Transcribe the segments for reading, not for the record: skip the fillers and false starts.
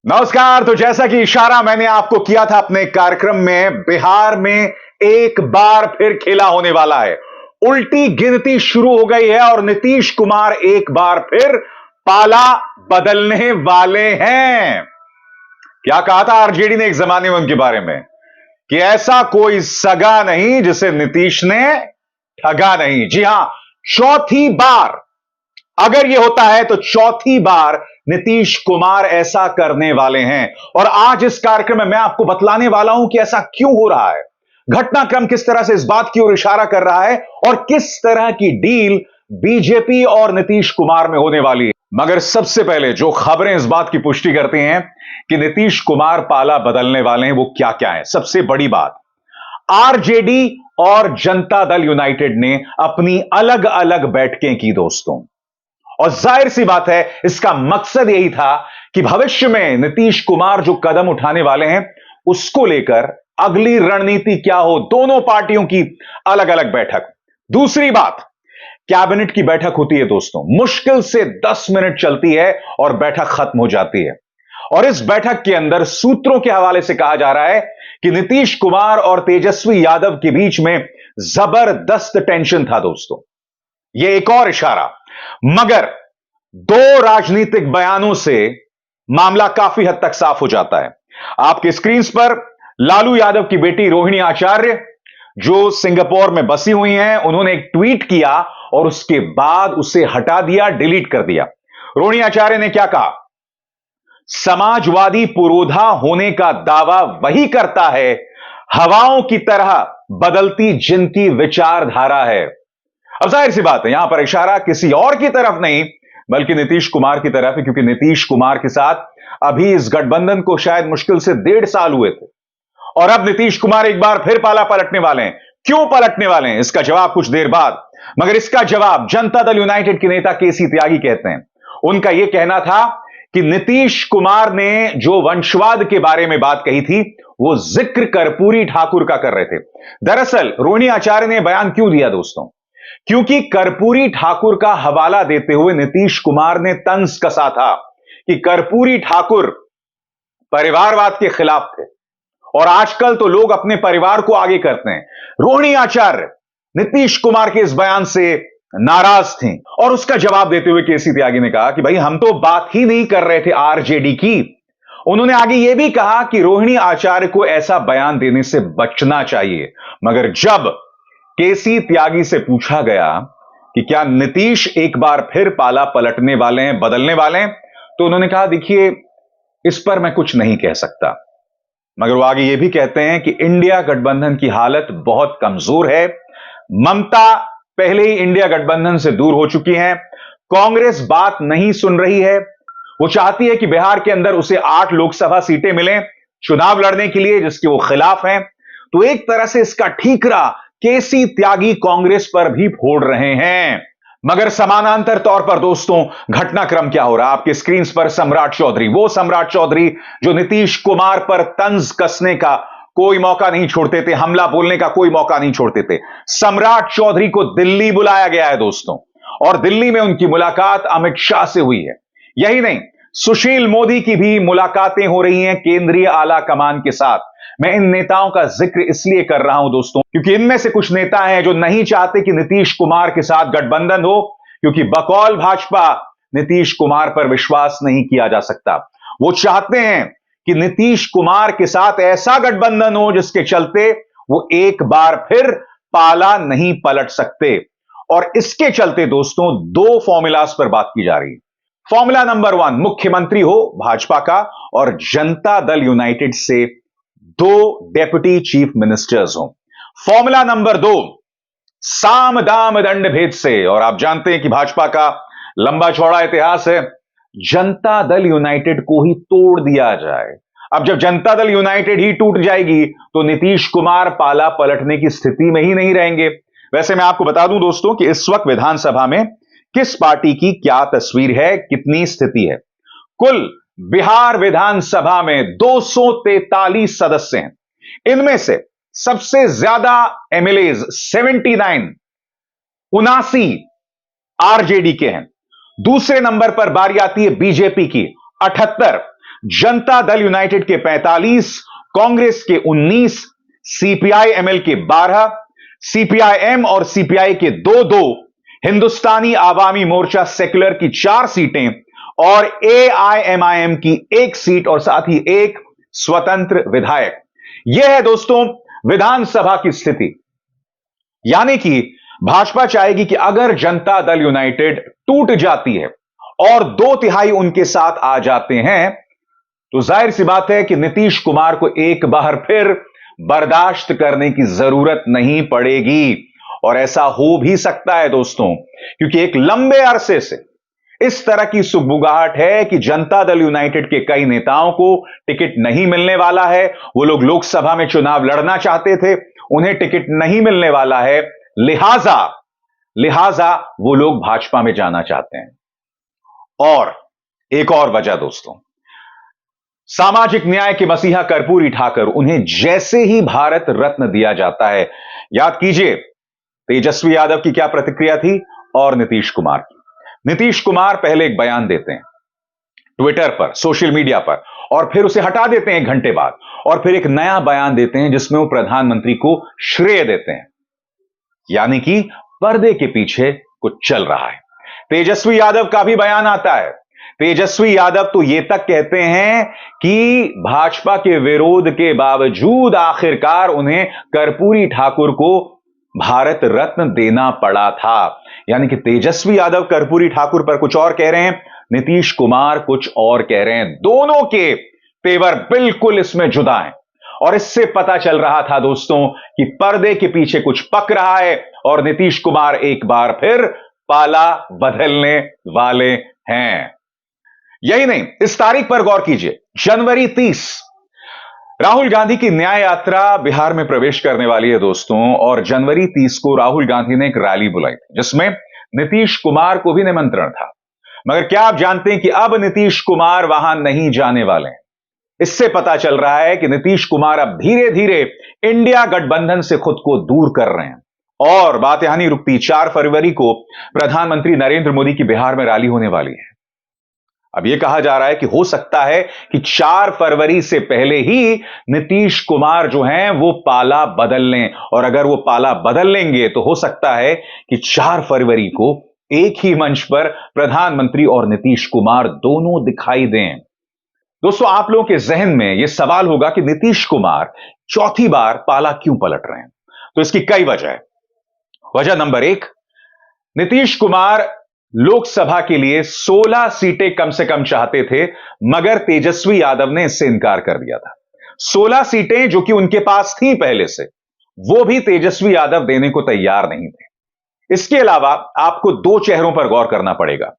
नमस्कार। तो जैसा कि इशारा मैंने आपको किया था अपने कार्यक्रम में, बिहार में एक बार फिर खेला होने वाला है। उल्टी गिनती शुरू हो गई है और नीतीश कुमार एक बार फिर पाला बदलने वाले हैं। क्या कहा था आरजेडी ने एक जमाने में उनके बारे में कि ऐसा कोई सगा नहीं जिसे नीतीश ने ठगा नहीं। जी हां, चौथी बार अगर यह होता है तो चौथी बार नीतीश कुमार ऐसा करने वाले हैं। और आज इस कार्यक्रम में मैं आपको बतलाने वाला हूं कि ऐसा क्यों हो रहा है, घटनाक्रम किस तरह से इस बात की ओर इशारा कर रहा है और किस तरह की डील बीजेपी और नीतीश कुमार में होने वाली है। मगर सबसे पहले जो खबरें इस बात की पुष्टि करती हैं कि नीतीश कुमार पाला बदलने वाले हैं, वो क्या क्या है। सबसे बड़ी बात, आरजेडी और जनता दल यूनाइटेड ने अपनी अलग अलग बैठकें की दोस्तों। और जाहिर सी बात है, इसका मकसद यही था कि भविष्य में नीतीश कुमार जो कदम उठाने वाले हैं उसको लेकर अगली रणनीति क्या हो। दोनों पार्टियों की अलग अलग बैठक। दूसरी बात, कैबिनेट की बैठक होती है दोस्तों, मुश्किल से 10 मिनट चलती है और बैठक खत्म हो जाती है। और इस बैठक के अंदर सूत्रों के हवाले से कहा जा रहा है कि नीतीश कुमार और तेजस्वी यादव के बीच में जबरदस्त टेंशन था दोस्तों। यह एक और इशारा। मगर दो राजनीतिक बयानों से मामला काफी हद तक साफ हो जाता है। आपके स्क्रीन पर लालू यादव की बेटी रोहिणी आचार्य, जो सिंगापुर में बसी हुई हैं, उन्होंने एक ट्वीट किया और उसके बाद उसे हटा दिया, डिलीट कर दिया। रोहिणी आचार्य ने क्या कहा? समाजवादी पुरोधा होने का दावा वही करता है हवाओं की तरह बदलती जिनकी विचारधारा है। अब जाहिर सी बात है, यहां पर इशारा किसी और की तरफ नहीं बल्कि नीतीश कुमार की तरफ है, क्योंकि नीतीश कुमार के साथ अभी इस गठबंधन को शायद मुश्किल से 1.5 साल हुए थे और अब नीतीश कुमार एक बार फिर पाला पलटने वाले हैं। क्यों पलटने वाले हैं, इसका जवाब कुछ देर बाद। मगर इसका जवाब जनता दल यूनाइटेड के नेता केसी त्यागी कहते हैं। उनका यह कहना था कि नीतीश कुमार ने जो वंशवाद के बारे में बात कही थी वो जिक्र कर्पूरी ठाकुर का कर रहे थे। दरअसल रोहिणी आचार्य ने बयान क्यों दिया दोस्तों? क्योंकि कर्पूरी ठाकुर का हवाला देते हुए नीतीश कुमार ने तंज कसा था कि कर्पूरी ठाकुर परिवारवाद के खिलाफ थे और आजकल तो लोग अपने परिवार को आगे करते हैं। रोहिणी आचार्य नीतीश कुमार के इस बयान से नाराज थी और उसका जवाब देते हुए केसी त्यागी ने कहा कि भाई हम तो बात ही नहीं कर रहे थे आरजेडी की। उन्होंने आगे यह भी कहा कि रोहिणी आचार्य को ऐसा बयान देने से बचना चाहिए। मगर जब केसी त्यागी से पूछा गया कि क्या नीतीश एक बार फिर पाला पलटने वाले हैं, बदलने वाले हैं, तो उन्होंने कहा देखिए इस पर मैं कुछ नहीं कह सकता। मगर वो आगे ये भी कहते हैं कि इंडिया गठबंधन की हालत बहुत कमजोर है। ममता पहले ही इंडिया गठबंधन से दूर हो चुकी हैं। कांग्रेस बात नहीं सुन रही है। वो चाहती है कि बिहार के अंदर उसे 8 लोकसभा सीटें मिलें चुनाव लड़ने के लिए, जिसके वो खिलाफ हैं। तो एक तरह से इसका ठीकरा केसी त्यागी कांग्रेस पर भी फोड़ रहे हैं। मगर समानांतर तौर पर दोस्तों घटनाक्रम क्या हो रहा है? आपके स्क्रीन पर सम्राट चौधरी, वो सम्राट चौधरी जो नीतीश कुमार पर तंज कसने का कोई मौका नहीं छोड़ते थे, हमला बोलने का कोई मौका नहीं छोड़ते थे। सम्राट चौधरी को दिल्ली बुलाया गया है दोस्तों और दिल्ली में उनकी मुलाकात अमित शाह से हुई है। यही नहीं, सुशील मोदी की भी मुलाकातें हो रही हैं केंद्रीय आला कमान के साथ। मैं इन नेताओं का जिक्र इसलिए कर रहा हूं दोस्तों क्योंकि इनमें से कुछ नेता हैं जो नहीं चाहते कि नीतीश कुमार के साथ गठबंधन हो, क्योंकि बकौल भाजपा नीतीश कुमार पर विश्वास नहीं किया जा सकता। वो चाहते हैं कि नीतीश कुमार के साथ ऐसा गठबंधन हो जिसके चलते वो एक बार फिर पाला नहीं पलट सकते। और इसके चलते दोस्तों 2 फॉर्मूलाज पर बात की जा रही है। फॉर्मूला नंबर 1, मुख्यमंत्री हो भाजपा का और जनता दल यूनाइटेड से 2 डेप्यूटी चीफ मिनिस्टर्स हो। फॉर्मूला नंबर 2, साम दाम दंड भेद से। और आप जानते हैं कि भाजपा का लंबा चौड़ा इतिहास है, जनता दल यूनाइटेड को ही तोड़ दिया जाए। अब जब जनता दल यूनाइटेड ही टूट जाएगी तो नीतीश कुमार पाला पलटने की स्थिति में ही नहीं रहेंगे। वैसे मैं आपको बता दूं दोस्तों कि इस वक्त विधानसभा में किस पार्टी की क्या तस्वीर है, कितनी स्थिति है। कुल बिहार विधानसभा में 243 सदस्य हैं। इनमें से सबसे ज्यादा एमएलएज 79 आरजेडी के हैं। दूसरे नंबर पर बारी आती है बीजेपी की 78, जनता दल यूनाइटेड के 45, कांग्रेस के 19, सीपीआई एमएल के 12, सीपीआईएम और सीपीआई के 2-2, हिंदुस्तानी आवामी मोर्चा सेक्युलर की 4 सीटें और एआईएमआईएम की 1 सीट और साथ ही 1 स्वतंत्र विधायक। यह है दोस्तों विधानसभा की स्थिति। यानी कि भाजपा चाहेगी कि अगर जनता दल यूनाइटेड टूट जाती है और 2/3 उनके साथ आ जाते हैं तो जाहिर सी बात है कि नीतीश कुमार को एक बार फिर बर्दाश्त करने की जरूरत नहीं पड़ेगी। और ऐसा हो भी सकता है दोस्तों, क्योंकि एक लंबे अरसे से इस तरह की सुगबुगाहट है कि जनता दल यूनाइटेड के कई नेताओं को टिकट नहीं मिलने वाला है। वो लोग लोकसभा में चुनाव लड़ना चाहते थे, उन्हें टिकट नहीं मिलने वाला है, लिहाजा वो लोग भाजपा में जाना चाहते हैं। और एक और वजह दोस्तों, सामाजिक न्याय के मसीहा कर्पूरी ठाकुर, उन्हें जैसे ही भारत रत्न दिया जाता है, याद कीजिए तेजस्वी यादव की क्या प्रतिक्रिया थी और नीतीश कुमार की। नीतीश कुमार पहले एक बयान देते हैं ट्विटर पर, सोशल मीडिया पर, और फिर उसे हटा देते हैं 1 घंटे बाद, और फिर एक नया बयान देते हैं जिसमें वो प्रधानमंत्री को श्रेय देते हैं। यानी कि पर्दे के पीछे कुछ चल रहा है। तेजस्वी यादव का भी बयान आता है। तेजस्वी यादव तो यह तक कहते हैं कि भाजपा के विरोध के बावजूद आखिरकार उन्हें कर्पूरी ठाकुर को भारत रत्न देना पड़ा था। यानी कि तेजस्वी यादव कर्पूरी ठाकुर पर कुछ और कह रहे हैं, नीतीश कुमार कुछ और कह रहे हैं। दोनों के तेवर बिल्कुल इसमें जुदा हैं। और इससे पता चल रहा था दोस्तों कि पर्दे के पीछे कुछ पक रहा है और नीतीश कुमार एक बार फिर पाला बदलने वाले हैं। यही नहीं, इस तारीख पर गौर कीजिए, जनवरी 30 राहुल गांधी की न्याय यात्रा बिहार में प्रवेश करने वाली है दोस्तों। और जनवरी 30 को राहुल गांधी ने एक रैली बुलाई थी जिसमें नीतीश कुमार को भी निमंत्रण था। मगर क्या आप जानते हैं कि अब नीतीश कुमार वहां नहीं जाने वाले हैं। इससे पता चल रहा है कि नीतीश कुमार अब धीरे धीरे इंडिया गठबंधन से खुद को दूर कर रहे हैं। और बात यहां नहीं रुकती, 4 फरवरी को प्रधानमंत्री नरेंद्र मोदी की बिहार में रैली होने वाली है। अब यह कहा जा रहा है कि हो सकता है कि 4 फरवरी से पहले ही नीतीश कुमार जो हैं वो पाला बदल लें। और अगर वो पाला बदल लेंगे तो हो सकता है कि 4 फरवरी को एक ही मंच पर प्रधानमंत्री और नीतीश कुमार दोनों दिखाई दें। दोस्तों, आप लोगों के जहन में यह सवाल होगा कि नीतीश कुमार चौथी बार पाला क्यों पलट रहे हैं। तो इसकी कई वजह है। वजह नंबर 1, नीतीश कुमार लोकसभा के लिए 16 सीटें कम से कम चाहते थे, मगर तेजस्वी यादव ने इससे इनकार कर दिया था। 16 सीटें जो कि उनके पास थी पहले से, वो भी तेजस्वी यादव देने को तैयार नहीं थे। इसके अलावा आपको 2 चेहरों पर गौर करना पड़ेगा।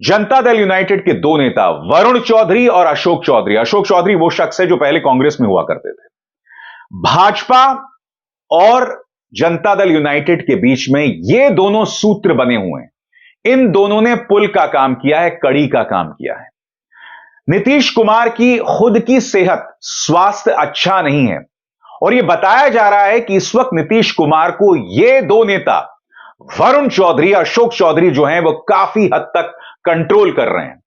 जनता दल यूनाइटेड के 2 नेता वरुण चौधरी और अशोक चौधरी। अशोक चौधरी वो शख्स है जो पहले कांग्रेस में हुआ करते थे। भाजपा और जनता दल यूनाइटेड के बीच में ये दोनों सूत्र बने हुए हैं। इन दोनों ने पुल का काम किया है, कड़ी का काम किया है। नीतीश कुमार की खुद की सेहत, स्वास्थ्य अच्छा नहीं है और यह बताया जा रहा है कि इस वक्त नीतीश कुमार को ये 2 नेता वरुण चौधरी, अशोक चौधरी जो हैं वो काफी हद तक कंट्रोल कर रहे हैं।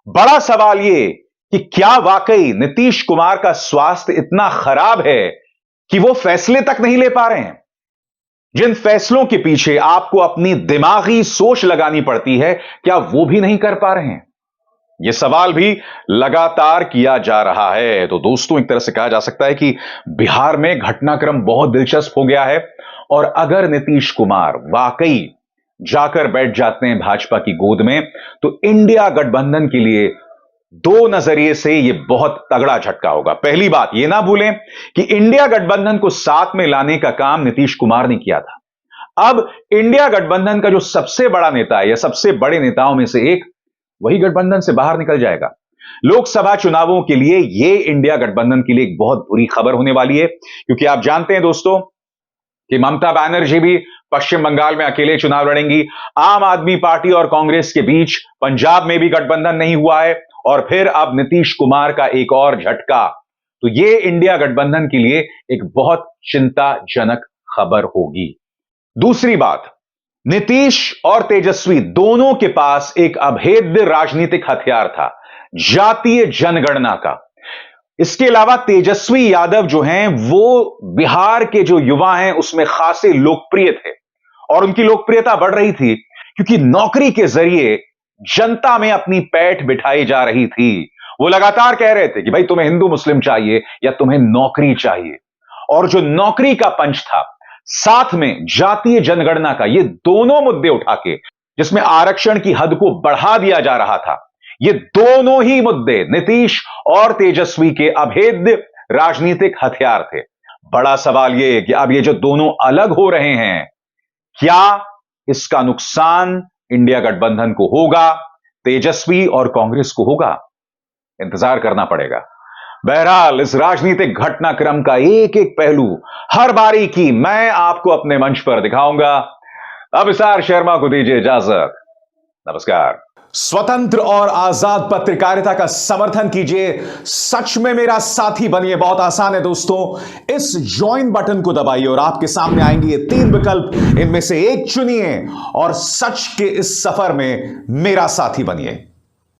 बड़ा सवाल यह कि क्या वाकई नीतीश कुमार का स्वास्थ्य इतना खराब है कि वो फैसले तक नहीं ले पा रहे हैं। जिन फैसलों के पीछे आपको अपनी दिमागी सोच लगानी पड़ती है, क्या वो भी नहीं कर पा रहे हैं? यह सवाल भी लगातार किया जा रहा है। तो दोस्तों, एक तरह से कहा जा सकता है कि बिहार में घटनाक्रम बहुत दिलचस्प हो गया है। और अगर नीतीश कुमार वाकई जाकर बैठ जाते हैं भाजपा की गोद में, तो इंडिया गठबंधन के लिए 2 नजरिए से यह बहुत तगड़ा झटका होगा। पहली बात, यह ना भूलें कि इंडिया गठबंधन को साथ में लाने का काम नीतीश कुमार ने किया था। अब इंडिया गठबंधन का जो सबसे बड़ा नेता है या सबसे बड़े नेताओं में से एक, वही गठबंधन से बाहर निकल जाएगा। लोकसभा चुनावों के लिए यह इंडिया गठबंधन के लिए एक बहुत बुरी खबर होने वाली है, क्योंकि आप जानते हैं दोस्तों कि ममता बनर्जी भी पश्चिम बंगाल में अकेले चुनाव लड़ेंगी। आम आदमी पार्टी और कांग्रेस के बीच पंजाब में भी गठबंधन नहीं हुआ है और फिर अब नीतीश कुमार का एक और झटका। तो यह इंडिया गठबंधन के लिए एक बहुत चिंताजनक खबर होगी। दूसरी बात, नीतीश और तेजस्वी दोनों के पास एक अभेद्य राजनीतिक हथियार था, जातीय जनगणना का। इसके अलावा तेजस्वी यादव जो हैं वो बिहार के जो युवा हैं उसमें खासे लोकप्रिय थे और उनकी लोकप्रियता बढ़ रही थी क्योंकि नौकरी के जरिए जनता में अपनी पैठ बिठाई जा रही थी। वो लगातार कह रहे थे कि भाई तुम्हें हिंदू मुस्लिम चाहिए या तुम्हें नौकरी चाहिए, और जो नौकरी का पंच था साथ में जातीय जनगणना का, ये दोनों मुद्दे उठा के जिसमें आरक्षण की हद को बढ़ा दिया जा रहा था, ये दोनों ही मुद्दे नीतीश और तेजस्वी के अभेद्य राजनीतिक हथियार थे। बड़ा सवाल यह कि अब ये जो दोनों अलग हो रहे हैं, क्या इसका नुकसान इंडिया गठबंधन को होगा, तेजस्वी और कांग्रेस को होगा? इंतजार करना पड़ेगा। बहरहाल इस राजनीतिक घटनाक्रम का एक एक पहलू हर बारी की मैं आपको अपने मंच पर दिखाऊंगा। अब विशाल शर्मा को दीजिए इजाजत। नमस्कार। स्वतंत्र और आजाद पत्रकारिता का समर्थन कीजिए, सच में मेरा साथी बनिए। बहुत आसान है दोस्तों, इस ज्वाइन बटन को दबाइए और आपके सामने आएंगे ये 3 विकल्प, इनमें से एक चुनिए और सच के इस सफर में मेरा साथी बनिए।